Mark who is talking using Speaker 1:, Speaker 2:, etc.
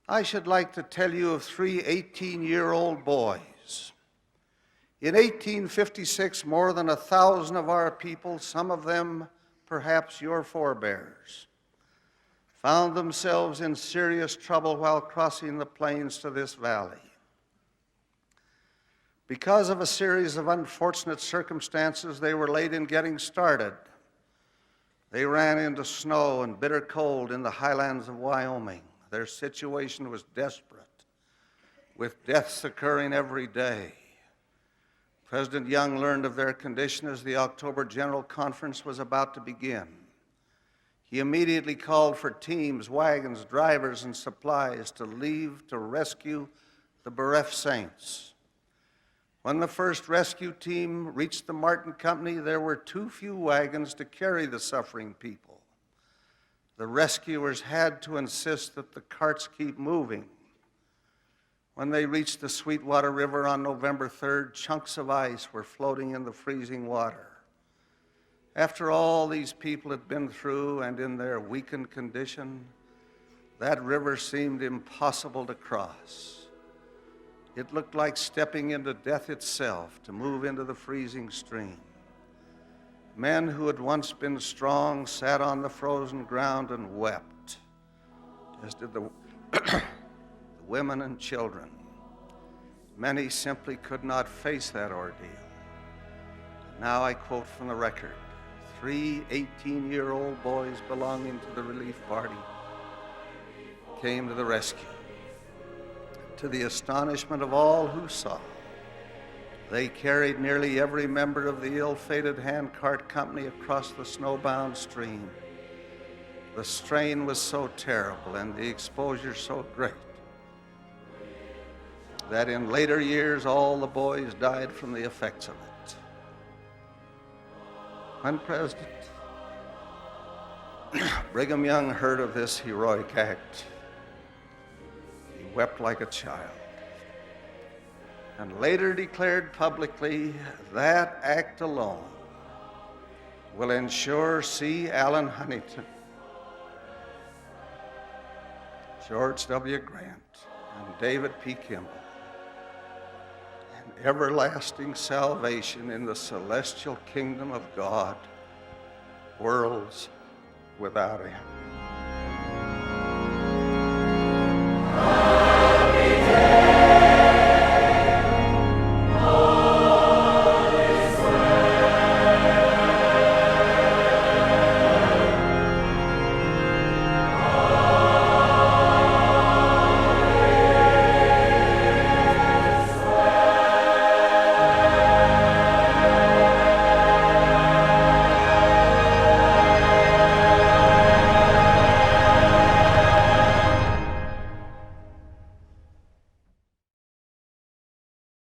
Speaker 1: I should like to tell you of three 18-year-old boys. In 1856, more than 1,000 of our people, some of them perhaps your forebears, found themselves in serious trouble while crossing the plains to this valley. Because of a series of unfortunate circumstances, they were late in getting started. They ran into snow and bitter cold in the highlands of Wyoming. Their situation was desperate, with deaths occurring every day. President Young learned of their condition as the October General Conference was about to begin. He immediately called for teams, wagons, drivers, and supplies to leave to rescue the bereft saints. When the first rescue team reached the Martin Company, there were too few wagons to carry the suffering people. The rescuers had to insist that the carts keep moving. When they reached the Sweetwater River on November 3rd, chunks of ice were floating in the freezing water. After all these people had been through and in their weakened condition, that river seemed impossible to cross. It looked like stepping into death itself to move into the freezing stream. Men who had once been strong sat on the frozen ground and wept, as did the women and children. Many simply could not face that ordeal. Now I quote from the record. Three 18-year-old boys belonging to the relief party came to the rescue. To the astonishment of all who saw, they carried nearly every member of the ill-fated handcart company across the snowbound stream. The strain was so terrible and the exposure so great that in later years all the boys died from the effects of it. When President Brigham Young heard of this heroic act, he wept like a child and later declared publicly that act alone will ensure C. Allen Huntington, George W. Grant, and David P. Kimball an everlasting salvation in the celestial kingdom of God, worlds without end.